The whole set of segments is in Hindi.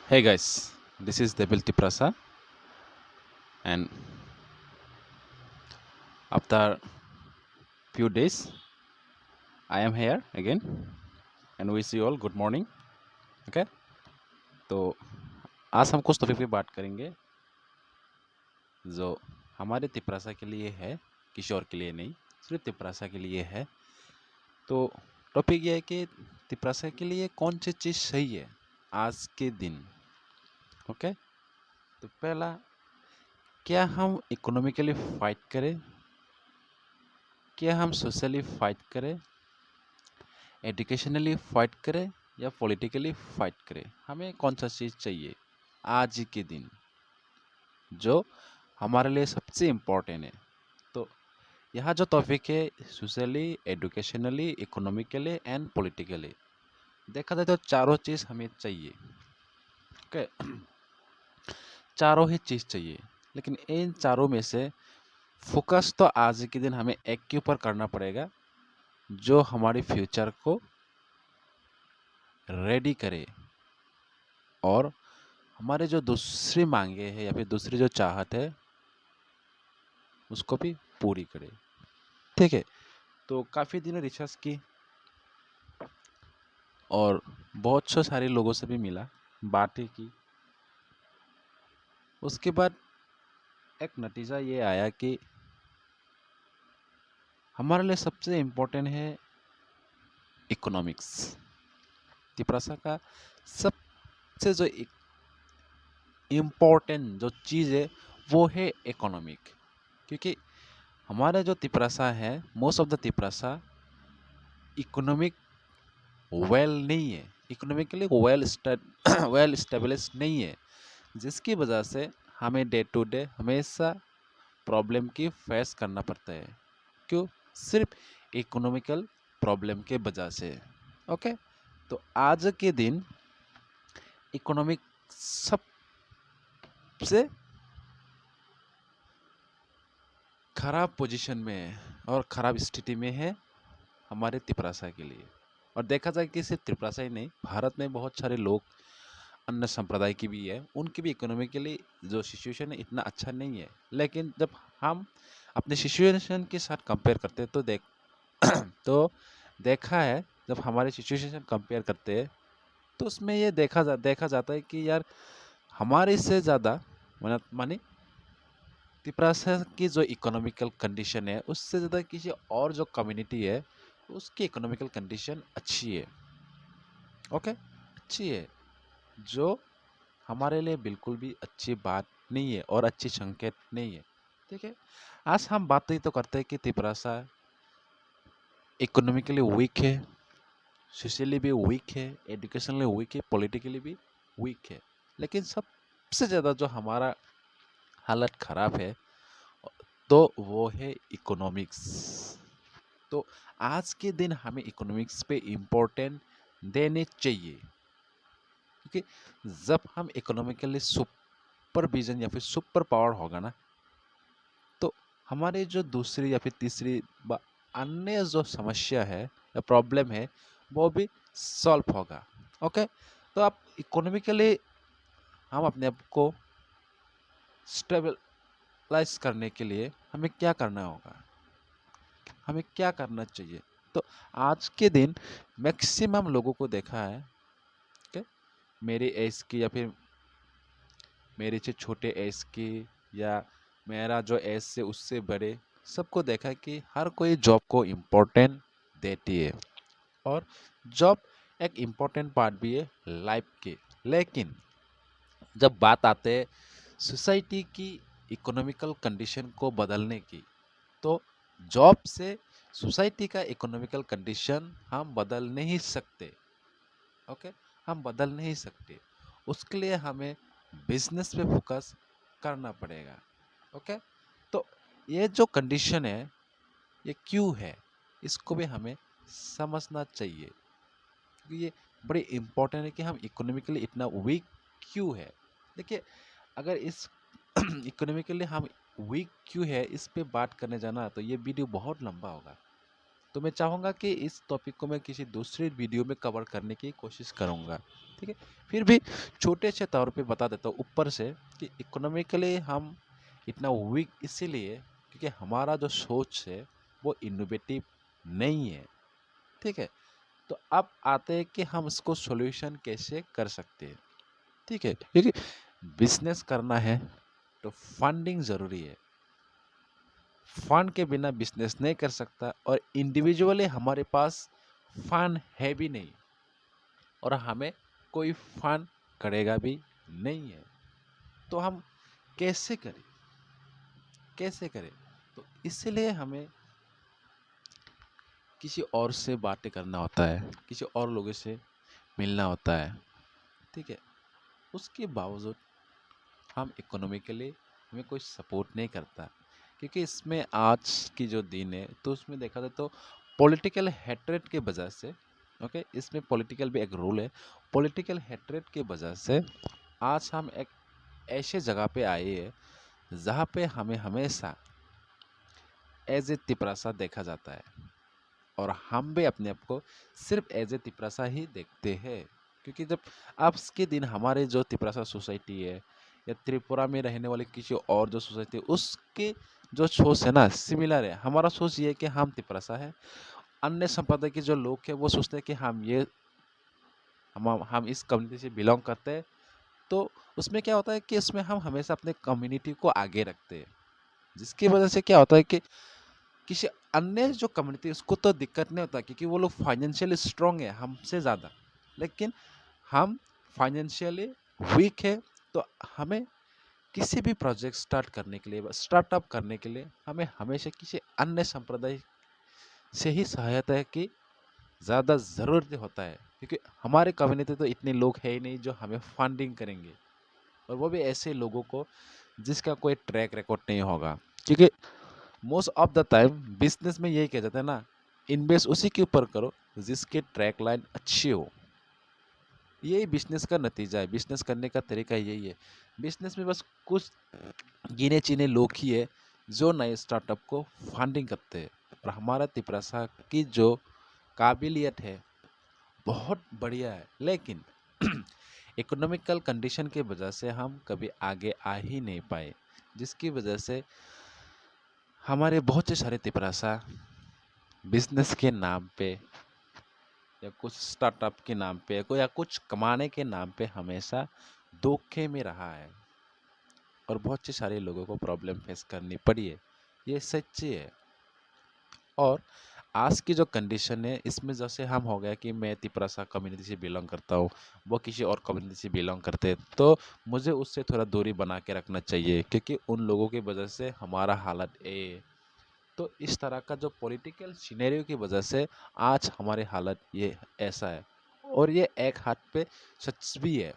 Hey guys, this is Debil Tiprasa, and after few days, I am here again and wish you all good morning. Okay, तो आज हम कुछ टॉपिक पे बात करेंगे जो हमारे तिपरासा के लिए है, किशोर के लिए नहीं, सिर्फ तिपरासा के लिए है। तो टॉपिक ये है कि तिपरासा के लिए कौन सी चीज़ सही है आज के दिन। ओके, तो पहला, क्या हम इकोनॉमिकली फाइट करें, क्या हम सोशली फाइट करें, एजुकेशनली फाइट करें या पॉलिटिकली फाइट करें, हमें कौन सा चीज़ चाहिए आज के दिन जो हमारे लिए सबसे इम्पोर्टेंट है। तो यहाँ जो टॉपिक है socially, educationally, economically and politically, देखा जाए तो चारों चीज़ हमें चाहिए। ओके, चारों ही चीज़ चाहिए, लेकिन इन चारों में से फोकस तो आज के दिन हमें एक के ऊपर करना पड़ेगा जो हमारे फ्यूचर को रेडी करे और हमारे जो दूसरी मांगे हैं या फिर दूसरी जो चाहत है उसको भी पूरी करे। ठीक है, तो काफ़ी दिनों रिसर्च की और बहुत से सारे लोगों से भी मिला, बातें की। उसके बाद एक नतीजा ये आया कि हमारे लिए सबसे इम्पोर्टेंट है इकोनॉमिक्स। तिपरासा का सबसे जो इम्पोर्टेंट जो चीज़ है वो है इकोनॉमिक, क्योंकि हमारा जो तिपरासा है, most of the Tiprasa economic well नहीं है, इकोनॉमिकली वेल स्टेब्लिश नहीं है, जिसकी वजह से हमें डे टू डे हमेशा प्रॉब्लम की फेस करना पड़ता है। क्यों? सिर्फ इकोनॉमिकल प्रॉब्लम के वजह से। ओके, तो आज के दिन इकोनॉमिक सबसे खराब पोजीशन में है और ख़राब स्थिति में है हमारे त्रिपुरासा के लिए। और देखा जाए कि सिर्फ त्रिपुरासा ही नहीं, भारत में बहुत सारे लोग अन्य संप्रदाय की भी है, उनकी भी इकोनॉमिकली जो सिचुएशन है इतना अच्छा नहीं है। लेकिन जब हम अपने सिचुएशन के साथ कंपेयर करते हैं तो तो देखा है, जब हमारे सिचुएशन कंपेयर करते हैं तो उसमें ये देखा जाता है कि यार हमारे से ज़्यादा माने त्रिपुरासा की जो इकोनॉमिकल कंडीशन है उससे ज़्यादा किसी और जो कम्युनिटी है उसकी इकोनॉमिकल कंडीशन अच्छी है। ओके, अच्छी है, जो हमारे लिए बिल्कुल भी अच्छी बात नहीं है और अच्छी संकेत नहीं है। ठीक है, आज हम बात ही तो करते हैं कि त्रिपुरासा इकोनॉमिकली वीक है, सोशली भी वीक है, एजुकेशनली वीक है, पॉलिटिकली भी वीक है। लेकिन सबसे ज़्यादा जो हमारा हालत ख़राब है तो वो है इकोनॉमिक्स। तो आज के दिन हमें इकोनॉमिक्स पे इम्पोर्टेंट देने चाहिए, क्योंकि जब हम इकोनॉमिकली सुपर विजन या फिर सुपर पावर होगा ना, तो हमारे जो दूसरी या फिर तीसरी अन्य जो समस्या है या प्रॉब्लम है वो भी सॉल्व होगा। ओके, तो आप इकोनॉमिकली हम अपने आप को स्टेबलाइज करने के लिए हमें क्या करना होगा, हमें क्या करना चाहिए। तो आज के दिन मैक्सिमम लोगों को देखा है कि मेरे एज की या फिर मेरे से छोटे एज की या मेरा जो एज से उससे बड़े, सबको देखा है कि हर कोई जॉब को इम्पोर्टेंट देती है और जॉब एक इम्पोर्टेंट पार्ट भी है लाइफ के। लेकिन जब बात आते है सोसाइटी की इकोनॉमिकल कंडीशन को बदलने की, तो जॉब से सोसाइटी का इकोनॉमिकल कंडीशन हम बदल नहीं सकते। ओके, हम बदल नहीं सकते, उसके लिए हमें बिजनेस पे फोकस करना पड़ेगा। ओके, तो ये जो कंडीशन है ये क्यों है, इसको भी हमें समझना चाहिए, क्योंकि ये बड़ी इम्पोर्टेंट है कि हम इकोनॉमिकली इतना वीक क्यों है। देखिए, अगर इस इकोनॉमिकली हम वीक क्यों है इस पे बात करने जाना तो ये वीडियो बहुत लंबा होगा। तो मैं चाहूँगा कि इस टॉपिक को मैं किसी दूसरे वीडियो में कवर करने की कोशिश करूँगा। ठीक है। फिर भी छोटे से तौर पे बता देता हूँ ऊपर से कि इकोनॉमिकली हम इतना वीक इसीलिए क्योंकि हमारा जो सोच है वो इनोवेटिव नहीं है। ठीक है। तो अब आते हैं कि हम इसको सॉल्यूशन कैसे कर सकते हैं। ठीक है, क्योंकि बिजनेस करना है तो फंडिंग ज़रूरी है। फंड के बिना बिजनेस नहीं कर सकता और इंडिविजुअली हमारे पास फंड है भी नहीं और हमें कोई फंड करेगा भी नहीं है। तो हम कैसे करें, कैसे करें? तो इसलिए हमें किसी और से बातें करना होता है, किसी और लोगों से मिलना होता है। ठीक है। उसके बावजूद हम इकोनॉमिकली हमें कोई सपोर्ट नहीं करता क्योंकि इसमें आज की जो दिन है तो उसमें देखा जाए तो पॉलिटिकल हेट्रेड के वजह से, ओके, इसमें पॉलिटिकल भी एक रोल है। पॉलिटिकल हेट्रेड के वजह से आज हम एक ऐसे जगह पे आए हैं जहाँ पे हमें हमेशा एज ए तिपरासा देखा जाता है और हम भी अपने आप को सिर्फ एज ए तिपरासा ही देखते हैं क्योंकि जब आज के दिन हमारे जो तिपरासा सोसाइटी है या त्रिपुरा में रहने वाले किसी और जो सोसाइटी है उसके जो सोच है ना सिमिलर है। हमारा सोच ये है कि हम तिपरासा है, अन्य संप्रदाय के जो लोग हैं वो सोचते हैं कि हम इस कम्युनिटी से बिलोंग करते हैं। तो उसमें क्या होता है कि इसमें हम हमेशा अपने कम्युनिटी को आगे रखते हैं जिसकी वजह से क्या होता है कि किसी अन्य जो कम्युनिटी उसको तो दिक्कत नहीं होता क्योंकि वो लोग फाइनेंशियली स्ट्रांग है हमसे ज़्यादा, लेकिन हम फाइनेंशियली वीक है। तो हमें किसी भी प्रोजेक्ट स्टार्ट करने के लिए, स्टार्टअप करने के लिए हमें हमेशा किसी अन्य संप्रदाय से ही सहायता की ज़्यादा ज़रूरत होता है क्योंकि हमारे कम्युनिटी तो इतने लोग है ही नहीं जो हमें फंडिंग करेंगे और वो भी ऐसे लोगों को जिसका कोई ट्रैक रिकॉर्ड नहीं होगा। क्योंकि most of the time business में यही कहा जाता है ना, इन्वेस्ट उसी के ऊपर करो जिसके ट्रैक लाइन अच्छी हो। यही बिजनेस का नतीजा है, बिजनेस करने का तरीका यही है। बिजनेस में बस कुछ गिने चुने लोग ही है जो नए स्टार्टअप को फंडिंग करते हैं और हमारा तिपरासा की जो काबिलियत है बहुत बढ़िया है, लेकिन इकोनॉमिकल कंडीशन की वजह से हम कभी आगे आ ही नहीं पाए जिसकी वजह से हमारे बहुत से सारे तिपरासा बिजनेस के नाम पे या कुछ स्टार्टअप के नाम पे या कुछ कमाने के नाम पे हमेशा धोखे में रहा है और बहुत से सारे लोगों को प्रॉब्लम फेस करनी पड़ी है। ये सच्ची है। और आज की जो कंडीशन है इसमें जैसे हम हो गया कि मैं तिपरासा कम्युनिटी से बिलोंग करता हूँ, वो किसी और कम्युनिटी से बिलोंग करते हैं, तो मुझे उससे थोड़ा दूरी बना के रखना चाहिए क्योंकि उन लोगों की वजह से हमारा हालत है। तो इस तरह का जो पॉलिटिकल सिनेरियो की वजह से आज हमारी हालत ये ऐसा है। और ये एक हाथ पे सच भी है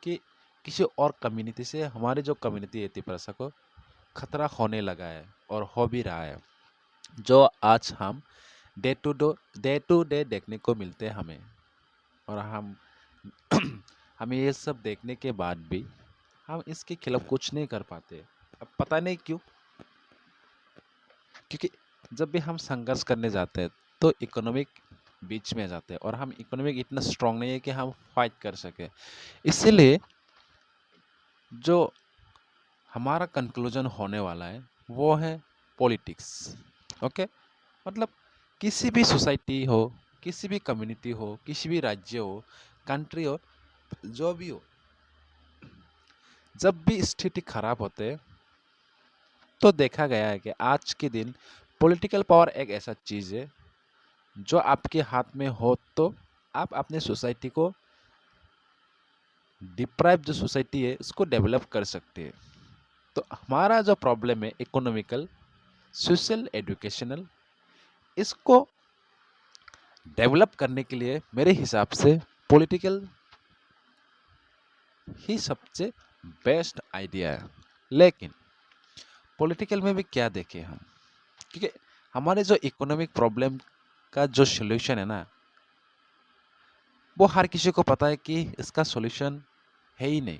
कि किसी और कम्युनिटी से हमारी जो कम्युनिटी है तिपरासा को खतरा होने लगा है और हो भी रहा है, जो आज हम डे टू डे देखने को मिलते हैं हमें। और हम हमें ये सब देखने के बाद भी हम इसके खिलाफ कुछ नहीं कर पाते। अब पता नहीं क्यों, क्योंकि जब भी हम संघर्ष करने जाते हैं तो इकोनॉमिक बीच में आ जाते हैं और हम इकोनॉमिक इतना स्ट्रांग नहीं है कि हम फाइट कर सके। इसीलिए जो हमारा कंक्लूजन होने वाला है वो है पॉलिटिक्स। ओके, मतलब किसी भी सोसाइटी हो, किसी भी कम्युनिटी हो, किसी भी राज्य हो, कंट्री हो, जो भी हो, जब भी स्थिति खराब होते है तो देखा गया है कि आज के दिन पॉलिटिकल पावर एक ऐसा चीज़ है जो आपके हाथ में हो तो आप अपने सोसाइटी को, डिप्राइव जो सोसाइटी है उसको डेवलप कर सकते हैं। तो हमारा जो प्रॉब्लम है इकोनॉमिकल, सोशल, एजुकेशनल, इसको डेवलप करने के लिए मेरे हिसाब से पॉलिटिकल ही सबसे बेस्ट आइडिया है। लेकिन पॉलिटिकल में भी क्या देखें हम, क्योंकि हमारे जो इकोनॉमिक प्रॉब्लम का जो सॉल्यूशन है ना वो हर किसी को पता है कि इसका सॉल्यूशन है ही नहीं।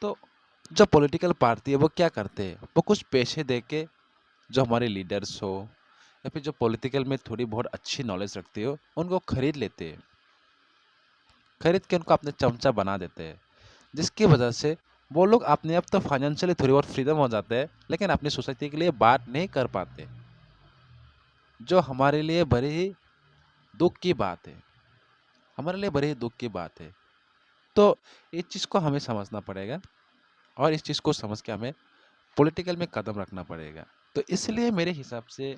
तो जो पॉलिटिकल पार्टी है वो क्या करते हैं, वो कुछ पैसे दे के जो हमारे लीडर्स हो या फिर जो पॉलिटिकल में थोड़ी बहुत अच्छी नॉलेज रखते हो उनको खरीद लेते हैं। खरीद के उनको अपने चमचा बना देते हैं, जिसकी वजह से वो लोग अपने आप तो फाइनेंशियली थोड़ी बहुत फ्रीडम हो जाते हैं, लेकिन अपनी सोसाइटी के लिए बात नहीं कर पाते, जो हमारे लिए बड़ी ही दुख की बात है। हमारे लिए बड़ी ही दुख की बात है। तो इस चीज़ को हमें समझना पड़ेगा और इस चीज़ को समझ के हमें पॉलिटिकल में कदम रखना पड़ेगा। तो इसलिए मेरे हिसाब से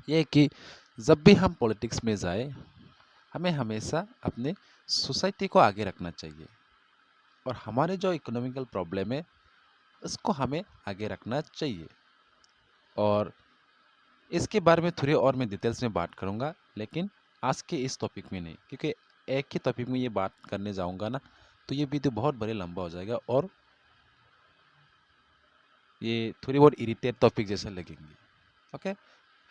ये है कि जब भी हम पॉलिटिक्स में जाए, हमें हमेशा अपने सोसाइटी को आगे रखना चाहिए और हमारे जो इकोनॉमिकल प्रॉब्लम है उसको हमें आगे रखना चाहिए। और इसके बारे में थोड़ी और मैं डिटेल्स में बात करूँगा, लेकिन आज के इस टॉपिक में नहीं, क्योंकि एक ही टॉपिक में ये बात करने जाऊँगा ना तो ये वीडियो बहुत बड़े लंबा हो जाएगा और ये थोड़ी बहुत इरिटेट टॉपिक जैसे लगेंगे। ओके,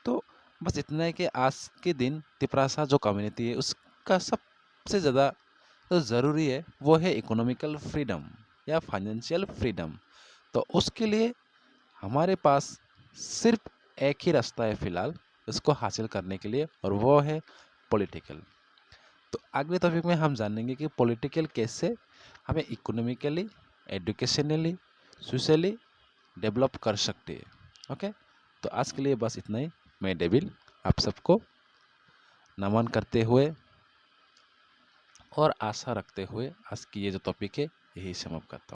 तो बस इतना है कि आज के दिन तिपरासा जो कम्युनिटी है उसका सबसे ज़्यादा तो ज़रूरी है वो है इकोनॉमिकल फ्रीडम या फाइनेंशियल फ्रीडम। तो उसके लिए हमारे पास सिर्फ एक ही रास्ता है फ़िलहाल इसको हासिल करने के लिए, और वो है पॉलिटिकल। तो अगले टॉपिक में हम जानेंगे कि पॉलिटिकल कैसे हमें इकोनॉमिकली, एजुकेशनली, सोशली डेवलप कर सकते हैं। ओके, तो आज के लिए बस इतना ही। मैं डेविल आप सबको नमन करते हुए और आशा रखते हुए आज की ये जो टॉपिक है यही समाप्त करता हूँ।